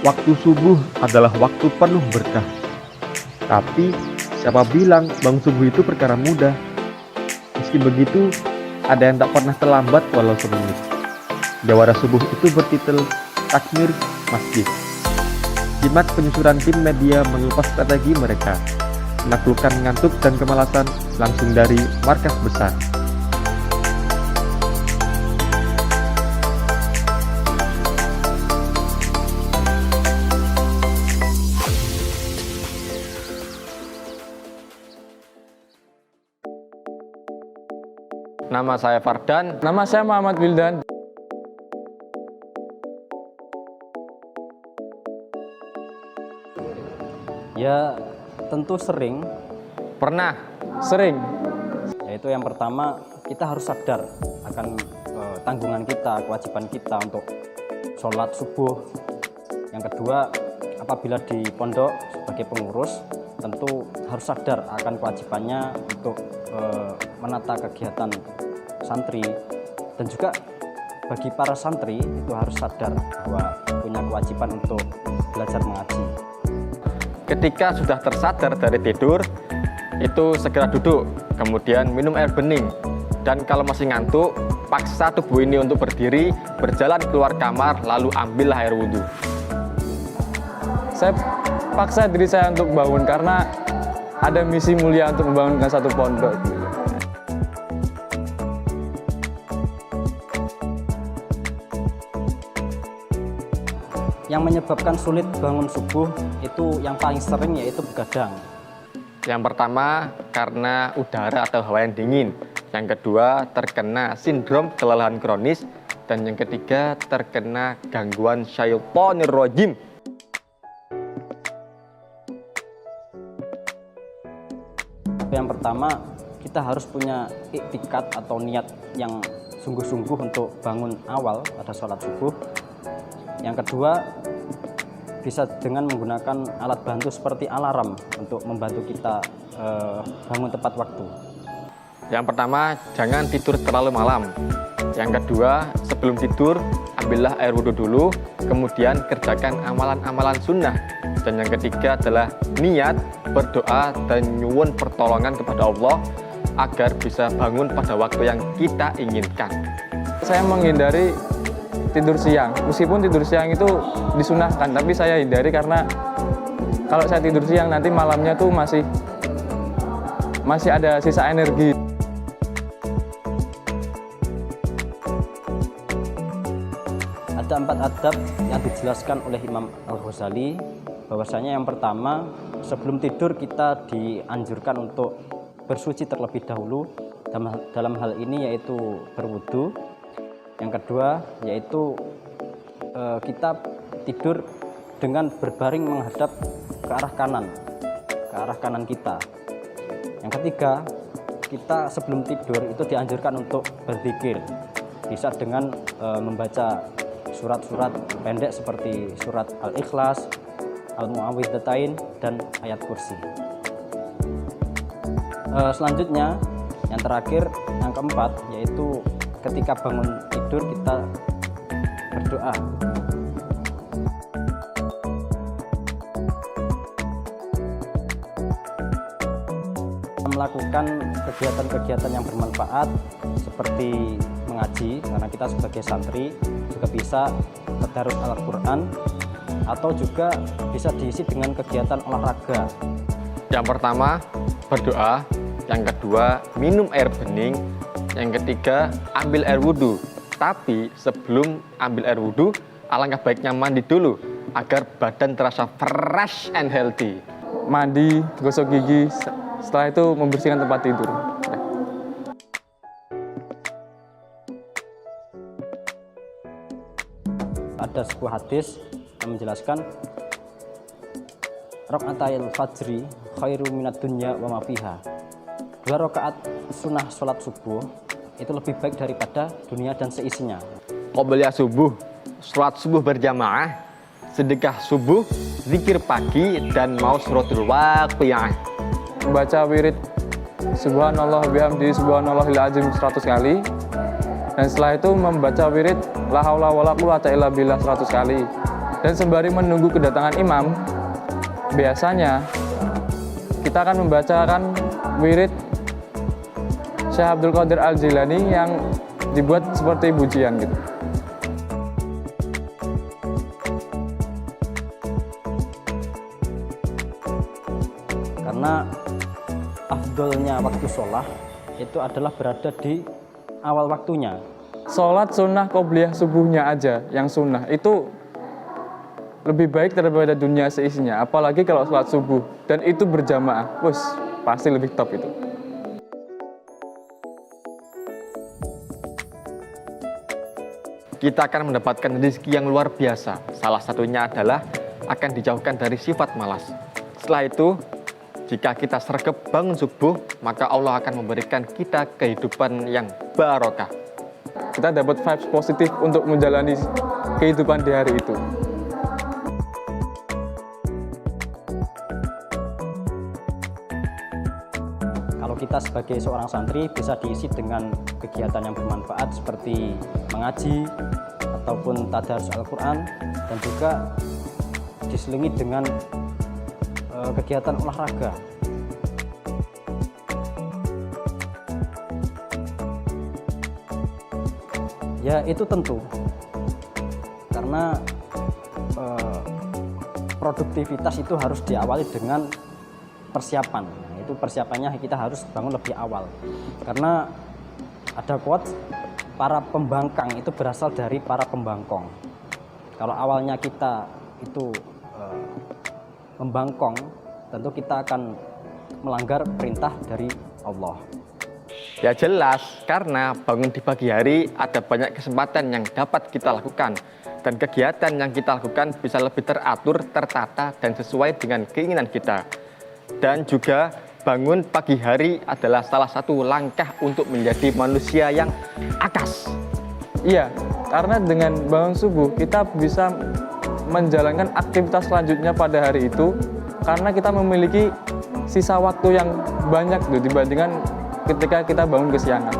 Waktu subuh adalah waktu penuh berkah. Tapi, siapa bilang bangun subuh itu perkara mudah? Meski begitu, ada yang tak pernah terlambat walau semenit. Jawara subuh itu bertitel Takmir Masjid. Jimat penyusuran tim media mengupas strategi mereka, menaklukkan ngantuk dan kemalasan langsung dari markas besar. Nama saya Fardan. Nama saya Muhammad Wildan. Ya, tentu sering. Pernah. Sering. Yaitu yang pertama, kita harus sadar akan tanggungan kita, kewajiban kita untuk sholat subuh. Yang kedua, apabila di pondok sebagai pengurus, tentu harus sadar akan kewajibannya untuk menata kegiatan santri. Dan juga bagi para santri itu harus sadar bahwa punya kewajiban untuk belajar mengaji. Ketika sudah tersadar dari tidur, itu segera duduk, kemudian minum air bening. Dan kalau masih ngantuk, paksa tubuh ini untuk berdiri, berjalan keluar kamar, lalu ambillah air wudhu. Saya paksa diri saya untuk bangun karena ada misi mulia untuk membangunkan satu pondok. Yang menyebabkan sulit bangun subuh itu yang paling sering yaitu begadang. Yang pertama, karena udara atau hawa yang dingin. Yang kedua, terkena sindrom kelelahan kronis. Dan yang ketiga, terkena gangguan syaitonir rojim. Yang pertama, kita harus punya iktikad atau niat yang sungguh-sungguh untuk bangun awal pada sholat subuh. Yang kedua, bisa dengan menggunakan alat bantu seperti alarm untuk membantu kita bangun tepat waktu. Yang pertama, jangan tidur terlalu malam. Yang kedua, sebelum tidur, ambillah air wudhu dulu, kemudian kerjakan amalan-amalan sunnah. Dan yang ketiga adalah niat, berdoa, dan nyuwun pertolongan kepada Allah agar bisa bangun pada waktu yang kita inginkan. Saya menghindari tidur siang, meskipun tidur siang itu disunahkan, tapi saya hindari karena kalau saya tidur siang nanti malamnya tuh masih ada sisa energi. Ada 4 adab yang dijelaskan oleh Imam Al-Ghazali, bahwasanya yang pertama, sebelum tidur kita dianjurkan untuk bersuci terlebih dahulu, dalam hal ini yaitu berwudu. Yang kedua, yaitu kita tidur dengan berbaring menghadap ke arah kanan kita. Yang ketiga, kita sebelum tidur itu dianjurkan untuk berzikir, bisa dengan membaca surat-surat pendek seperti surat Al-Ikhlas, Al-Mu'awwidhatain, dan ayat kursi. Selanjutnya, yang terakhir, yang keempat, yaitu ketika bangun tidur kita berdoa. Melakukan kegiatan-kegiatan yang bermanfaat seperti mengaji, karena kita sebagai santri juga bisa tadarus Al-Quran, atau juga bisa diisi dengan kegiatan olahraga. Yang pertama, berdoa. Yang kedua, minum air bening. Yang ketiga, ambil air wudhu. Tapi sebelum ambil air wudhu, alangkah baiknya mandi dulu agar badan terasa fresh and healthy. Mandi, gosok gigi, setelah itu membersihkan tempat tidur. Ada sebuah hadis yang menjelaskan raka'atil fajri khairu minad dunya wa ma fiha. 2 rakaat sunnah sholat subuh itu lebih baik daripada dunia dan seisinya. Qobliyah subuh, sholat subuh berjamaah, sedekah subuh, zikir pagi, dan mau suratul waqiah. Membaca wirid subhanallah bihamdi subhanallahil azim 100 kali. Dan setelah itu membaca wirid la haula wala quwata illa billah 100 kali. Dan sembari menunggu kedatangan imam, biasanya kita akan membacakan wirid Syekh Abdul Qadir Al-Jilani yang dibuat seperti pujian gitu. Karena afdolnya waktu sholat itu adalah berada di awal waktunya. Sholat sunnah qobliyah subuhnya aja yang sunnah itu lebih baik daripada dunia seisinya, apalagi kalau sholat subuh dan itu berjamaah, pasti lebih top itu. Kita akan mendapatkan rezeki yang luar biasa. Salah satunya adalah akan dijauhkan dari sifat malas. Setelah itu, jika kita sregep bangun subuh, maka Allah akan memberikan kita kehidupan yang barokah. Kita dapat vibes positif untuk menjalani kehidupan di hari itu. Kalau kita sebagai seorang santri bisa diisi dengan kegiatan yang bermanfaat seperti mengaji ataupun tadarus Al-Quran, dan juga diselingi dengan kegiatan olahraga. Ya itu tentu, karena produktivitas itu harus diawali dengan persiapan. Nah, itu persiapannya kita harus bangun lebih awal, karena ada quotes, para pembangkang itu berasal dari para pembangkong. Kalau awalnya kita itu membangkong, tentu kita akan melanggar perintah dari Allah. Ya jelas, karena bangun di pagi hari ada banyak kesempatan yang dapat kita lakukan. Dan kegiatan yang kita lakukan bisa lebih teratur, tertata, dan sesuai dengan keinginan kita. Dan juga bangun pagi hari adalah salah satu langkah untuk menjadi manusia yang akas. Iya, karena dengan bangun subuh kita bisa menjalankan aktivitas selanjutnya pada hari itu, karena kita memiliki sisa waktu yang banyak dibandingkan ketika kita bangun kesiangan.